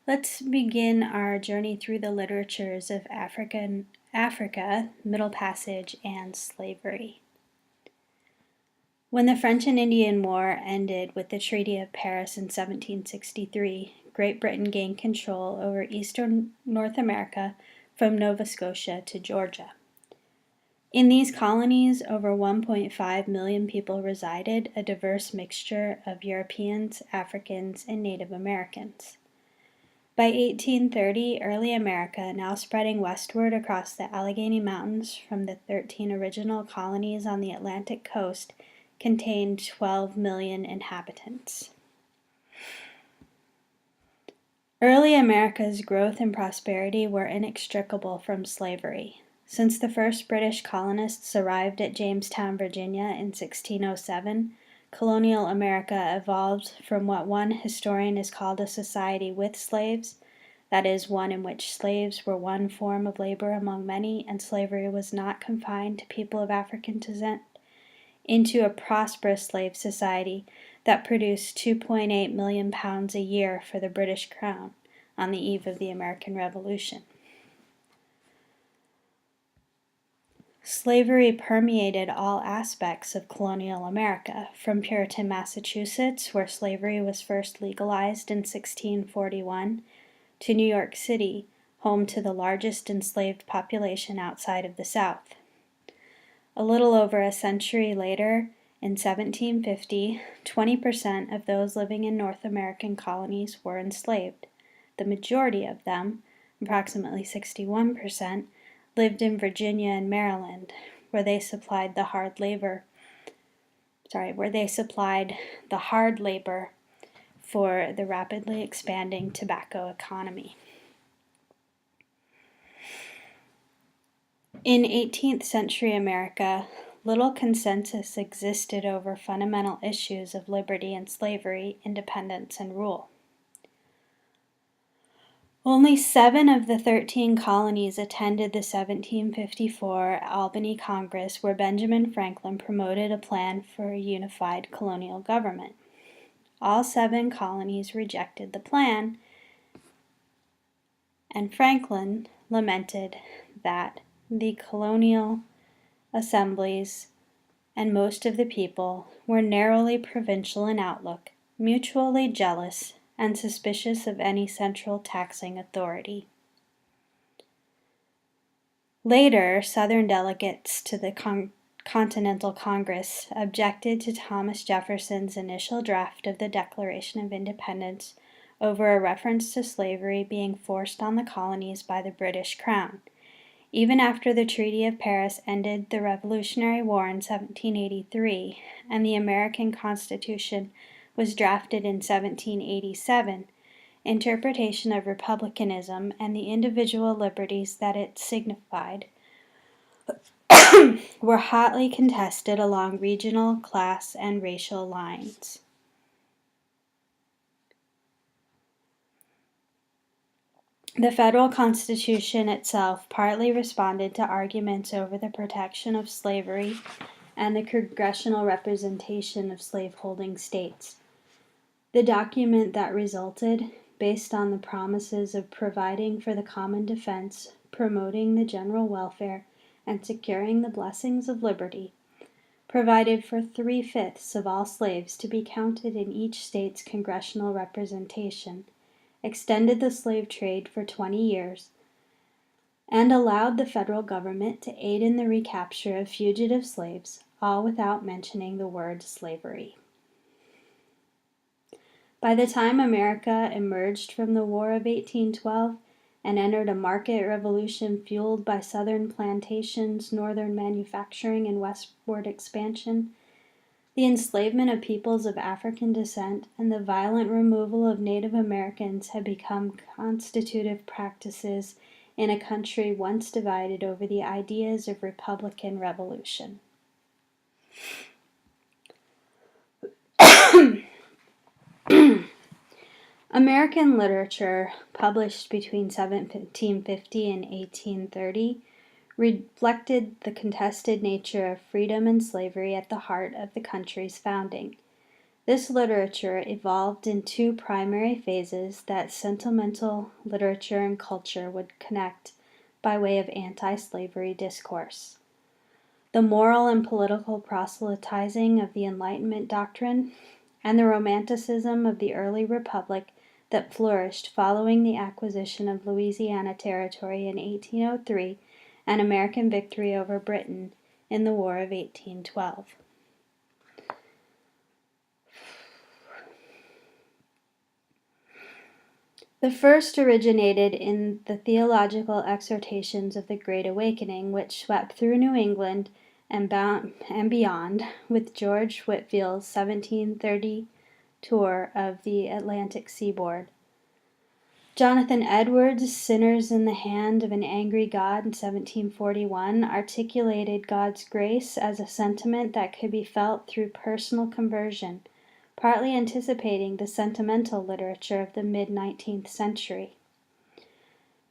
Let's begin our journey through the literatures of Africa, Middle Passage, and slavery. When the French and Indian War ended with the Treaty of Paris in 1763, Great Britain gained control over eastern North America from Nova Scotia to Georgia. In these colonies, over 1.5 million people resided, a diverse mixture of Europeans, Africans, and Native Americans. By 1830, early America, now spreading westward across the Allegheny Mountains from the 13 original colonies on the Atlantic coast, contained 12 million inhabitants. Early America's growth and prosperity were inextricable from slavery. Since the first British colonists arrived at Jamestown, Virginia in 1607, colonial America evolved from what one historian has called a society with slaves, that is, one in which slaves were one form of labor among many, and slavery was not confined to people of African descent, into a prosperous slave society that produced 2.8 million pounds a year for the British Crown on the eve of the American Revolution. Slavery permeated all aspects of colonial America, from Puritan Massachusetts, where slavery was first legalized in 1641, to New York City, home to the largest enslaved population outside of the South. A little over a century later, in 1750, 20% of those living in North American colonies were enslaved. The majority of them, approximately 61%, lived in Virginia and Maryland, where they supplied the hard labor for the rapidly expanding tobacco economy. In 18th century America, little consensus existed over fundamental issues of liberty and slavery, independence and rule. Only 7 of the 13 colonies attended the 1754 Albany Congress, where Benjamin Franklin promoted a plan for a unified colonial government. All 7 colonies rejected the plan, and Franklin lamented that the colonial assemblies and most of the people were narrowly provincial in outlook, mutually jealous, and suspicious of any central taxing authority. Later, Southern delegates to the Continental Congress objected to Thomas Jefferson's initial draft of the Declaration of Independence over a reference to slavery being forced on the colonies by the British Crown. Even after the Treaty of Paris ended the Revolutionary War in 1783 and the American Constitution was drafted in 1787, interpretation of republicanism and the individual liberties that it signified were hotly contested along regional, class, and racial lines. The federal Constitution itself partly responded to arguments over the protection of slavery and the congressional representation of slaveholding states. The document that resulted, based on the promises of providing for the common defense, promoting the general welfare, and securing the blessings of liberty, provided for 3/5 of all slaves to be counted in each state's congressional representation, extended the slave trade for 20 years, and allowed the federal government to aid in the recapture of fugitive slaves, all without mentioning the word slavery. By the time America emerged from the War of 1812 and entered a market revolution fueled by Southern plantations, Northern manufacturing, and westward expansion, the enslavement of peoples of African descent and the violent removal of Native Americans had become constitutive practices in a country once divided over the ideas of Republican revolution. American literature, published between 1750 and 1830, reflected the contested nature of freedom and slavery at the heart of the country's founding. This literature evolved in two primary phases that sentimental literature and culture would connect by way of anti-slavery discourse. The moral and political proselytizing of the Enlightenment doctrine, and the romanticism of the early republic that flourished following the acquisition of Louisiana Territory in 1803 and American victory over Britain in the War of 1812. The first originated in the theological exhortations of the Great Awakening, which swept through New England and beyond with George Whitefield's 1730 tour of the Atlantic seaboard. Jonathan Edwards' Sinners in the Hand of an Angry God in 1741 articulated God's grace as a sentiment that could be felt through personal conversion, partly anticipating the sentimental literature of the mid-19th century.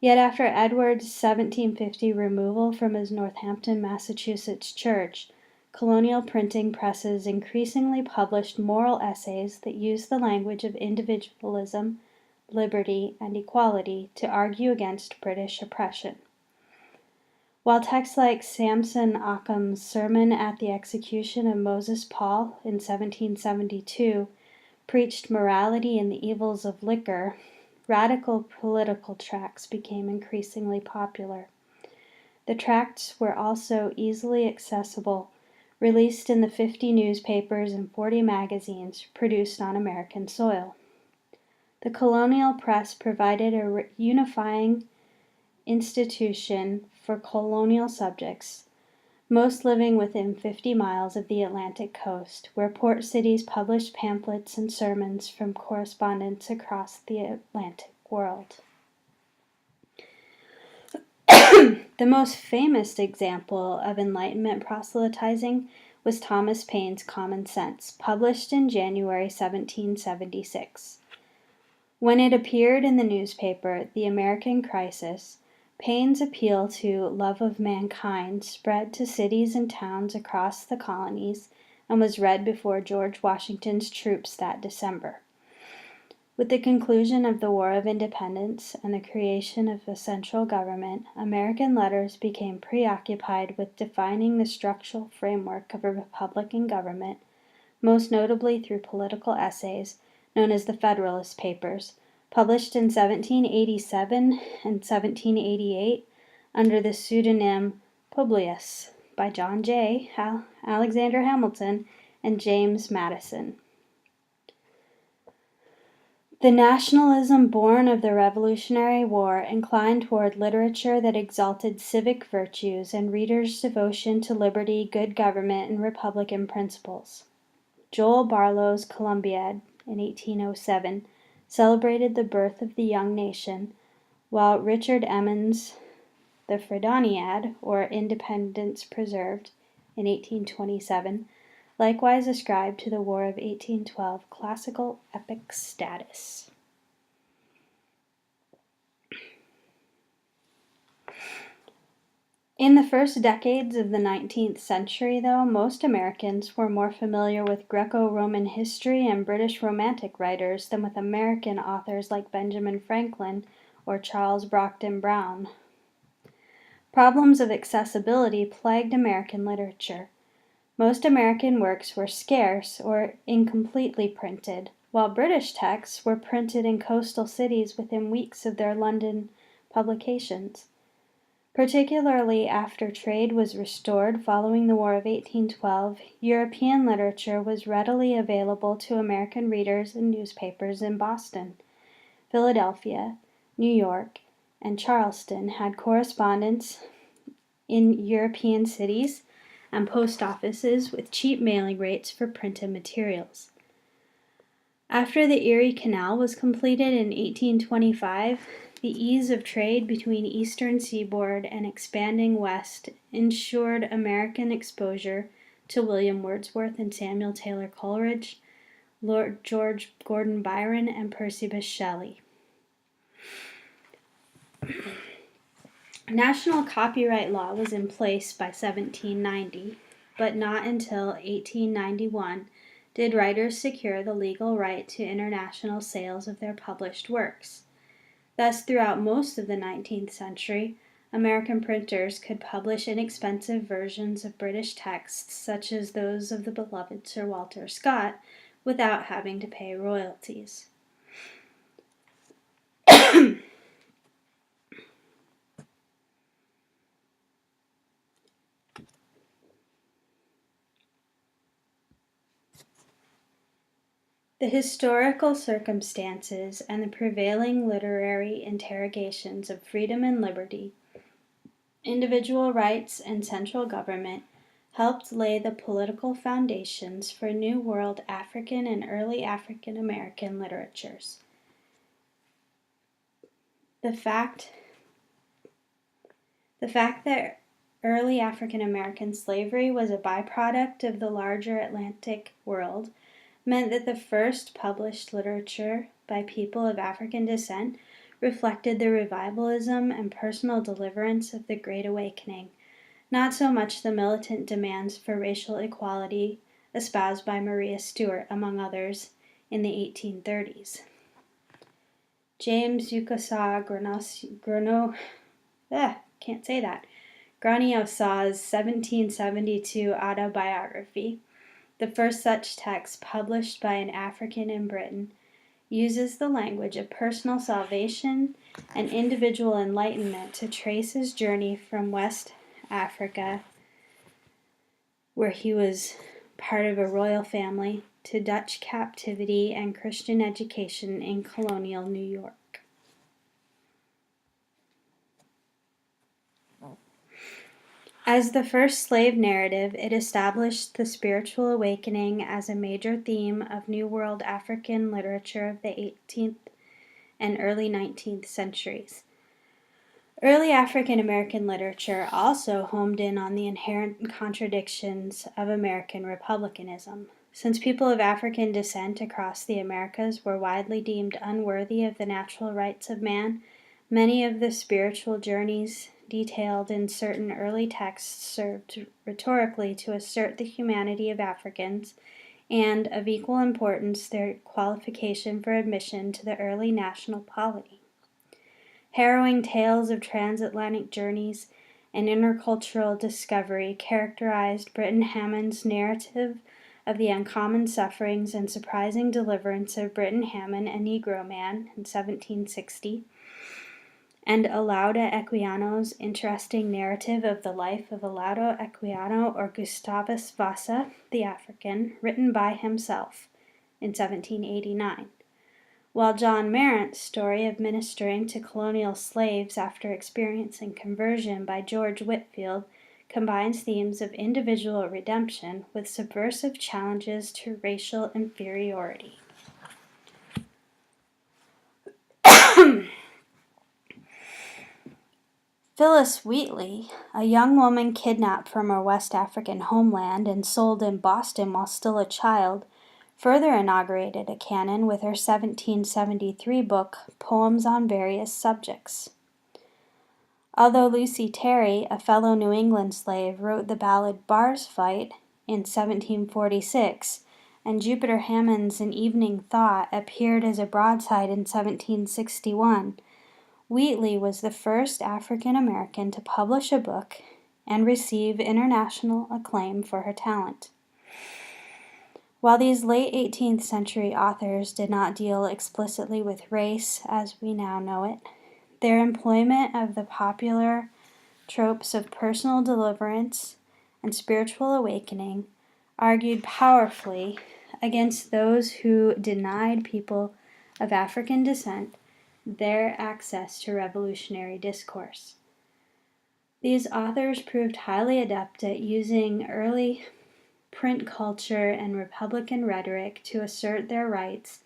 Yet after Edwards' 1750 removal from his Northampton, Massachusetts church, colonial printing presses increasingly published moral essays that used the language of individualism, liberty, and equality to argue against British oppression. While texts like Samson Occam's Sermon at the Execution of Moses Paul in 1772 preached morality and the evils of liquor, radical political tracts became increasingly popular. The tracts were also easily accessible, released in the 50 newspapers and 40 magazines produced on American soil. The colonial press provided a unifying institution for colonial subjects, most living within 50 miles of the Atlantic coast, where port cities published pamphlets and sermons from correspondents across the Atlantic world. The most famous example of Enlightenment proselytizing was Thomas Paine's Common Sense, published in January 1776. When it appeared in the newspaper, The American Crisis, Paine's appeal to love of mankind spread to cities and towns across the colonies and was read before George Washington's troops that December. With the conclusion of the War of Independence and the creation of a central government, American letters became preoccupied with defining the structural framework of a republican government, most notably through political essays known as the Federalist Papers, published in 1787 and 1788 under the pseudonym Publius by John Jay, Alexander Hamilton, and James Madison. The nationalism born of the Revolutionary War inclined toward literature that exalted civic virtues and readers' devotion to liberty, good government, and republican principles. Joel Barlow's Columbiad in 1807 celebrated the birth of the young nation, while Richard Emmons' The Fredoniad, or Independence Preserved, in 1827, likewise ascribed to the War of 1812 classical epic status. In the first decades of the 19th century, though, most Americans were more familiar with Greco-Roman history and British Romantic writers than with American authors like Benjamin Franklin or Charles Brockden Brown. Problems of accessibility plagued American literature. Most American works were scarce or incompletely printed, while British texts were printed in coastal cities within weeks of their London publications. Particularly after trade was restored following the War of 1812, European literature was readily available to American readers in newspapers in Boston. Philadelphia, New York, and Charleston had correspondents in European cities and post offices with cheap mailing rates for printed materials. After the Erie Canal was completed in 1825, the ease of trade between eastern seaboard and expanding west ensured American exposure to William Wordsworth and Samuel Taylor Coleridge, Lord George Gordon Byron, and Percy Bysshe Shelley. National copyright law was in place by 1790, but not until 1891 did writers secure the legal right to international sales of their published works. Thus, throughout most of the 19th century, American printers could publish inexpensive versions of British texts, such as those of the beloved Sir Walter Scott, without having to pay royalties. The historical circumstances and the prevailing literary interrogations of freedom and liberty, individual rights, and central government helped lay the political foundations for New World African and early African American literatures. The fact that early African American slavery was a byproduct of the larger Atlantic world meant that the first published literature by people of African descent reflected the revivalism and personal deliverance of the Great Awakening, not so much the militant demands for racial equality espoused by Maria Stuart, among others, in the 1830s. James Ukasa Graniosaw's 1772 autobiography, the first such text published by an African in Britain, uses the language of personal salvation and individual enlightenment to trace his journey from West Africa, where he was part of a royal family, to Dutch captivity and Christian education in colonial New York. As the first slave narrative, it established the spiritual awakening as a major theme of New World African literature of the 18th and early 19th centuries. Early African American literature also homed in on the inherent contradictions of American republicanism. Since people of African descent across the Americas were widely deemed unworthy of the natural rights of man, many of the spiritual journeys detailed in certain early texts served rhetorically to assert the humanity of Africans and, of equal importance, their qualification for admission to the early national polity. Harrowing tales of transatlantic journeys and intercultural discovery characterized Britton Hammond's narrative of the uncommon sufferings and surprising deliverance of Britton Hammond, a Negro man, in 1760, and Olaudah Equiano's interesting narrative of the life of Olaudah Equiano, or Gustavus Vassa, the African, written by himself in 1789. While John Marrant's story of ministering to colonial slaves after experiencing conversion by George Whitefield combines themes of individual redemption with subversive challenges to racial inferiority. Phyllis Wheatley, a young woman kidnapped from her West African homeland and sold in Boston while still a child, further inaugurated a canon with her 1773 book, Poems on Various Subjects. Although Lucy Terry, a fellow New England slave, wrote the ballad Bar's Fight in 1746, and Jupiter Hammond's An Evening Thought appeared as a broadside in 1761, Wheatley was the first African American to publish a book and receive international acclaim for her talent. While these late 18th century authors did not deal explicitly with race as we now know it, their employment of the popular tropes of personal deliverance and spiritual awakening argued powerfully against those who denied people of African descent their access to revolutionary discourse. These authors proved highly adept at using early print culture and Republican rhetoric to assert their rights,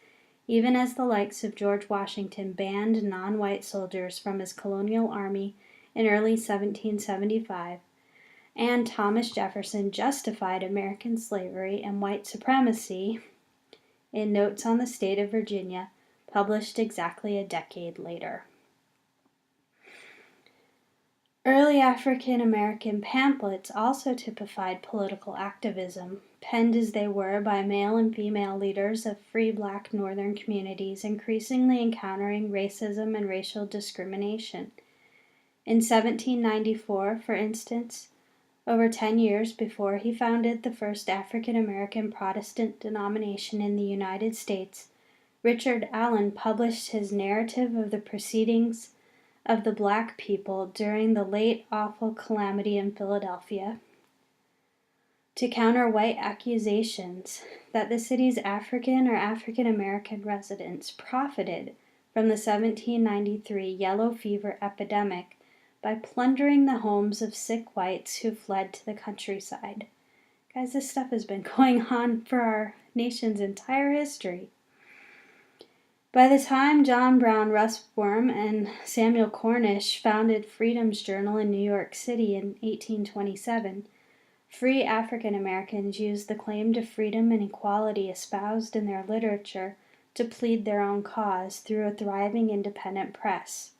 even as the likes of George Washington banned non-white soldiers from his colonial army in early 1775, and Thomas Jefferson justified American slavery and white supremacy in Notes on the State of Virginia, published exactly a decade later. Early African American pamphlets also typified political activism, penned as they were by male and female leaders of free black northern communities increasingly encountering racism and racial discrimination. In 1794, for instance, over 10 years before he founded the first African American Protestant denomination in the United States, Richard Allen published his narrative of the proceedings of the black people during the late awful calamity in Philadelphia, to counter white accusations that the city's African or African American residents profited from the 1793 yellow fever epidemic by plundering the homes of sick whites who fled to the countryside. Guys, this stuff has been going on for our nation's entire history. By the time John Brown Russwurm and Samuel Cornish founded Freedom's Journal in New York City in 1827, free African Americans used the claim to freedom and equality espoused in their literature to plead their own cause through a thriving independent press.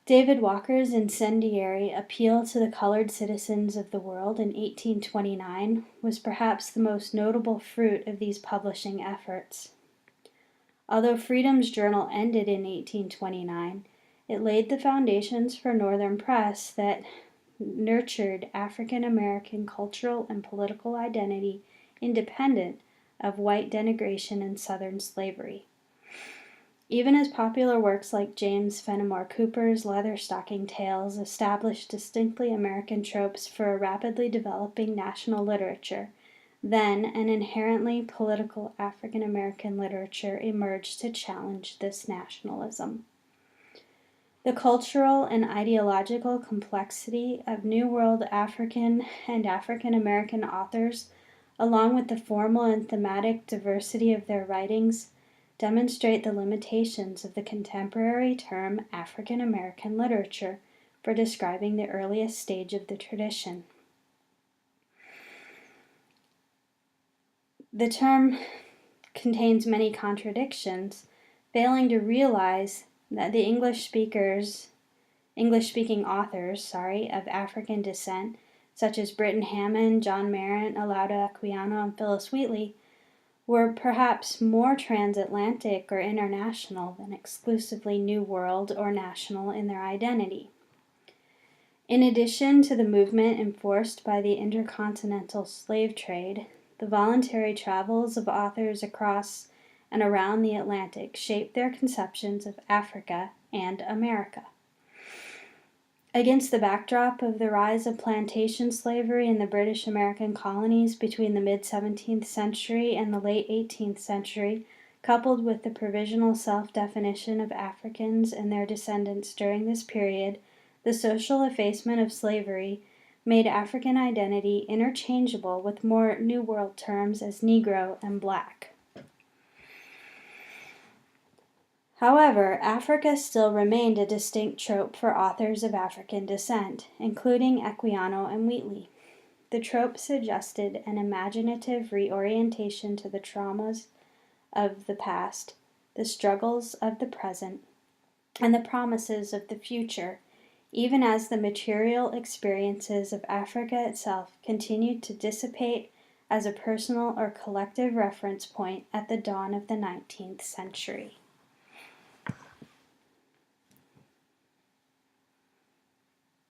David Walker's incendiary appeal to the colored citizens of the world in 1829 was perhaps the most notable fruit of these publishing efforts. Although Freedom's Journal ended in 1829, it laid the foundations for Northern press that nurtured African American cultural and political identity independent of white denigration and Southern slavery. Even as popular works like James Fenimore Cooper's Leatherstocking Tales established distinctly American tropes for a rapidly developing national literature, then an inherently political African American literature emerged to challenge this nationalism. The cultural and ideological complexity of New World African and African American authors, along with the formal and thematic diversity of their writings, demonstrate the limitations of the contemporary term African American literature for describing the earliest stage of the tradition. The term contains many contradictions, failing to realize that the English-speaking authors of African descent, such as Britton Hammond, John Marrant, Olaudah Equiano, and Phillis Wheatley, were perhaps more transatlantic or international than exclusively New World or national in their identity. In addition to the movement enforced by the intercontinental slave trade, the voluntary travels of authors across and around the Atlantic shaped their conceptions of Africa and America. Against the backdrop of the rise of plantation slavery in the British American colonies between the mid-17th century and the late 18th century, coupled with the provisional self-definition of Africans and their descendants during this period, the social effacement of slavery made African identity interchangeable with more New World terms as Negro and Black. However, Africa still remained a distinct trope for authors of African descent, including Equiano and Wheatley. The trope suggested an imaginative reorientation to the traumas of the past, the struggles of the present, and the promises of the future, even as the material experiences of Africa itself continued to dissipate as a personal or collective reference point at the dawn of the 19th century.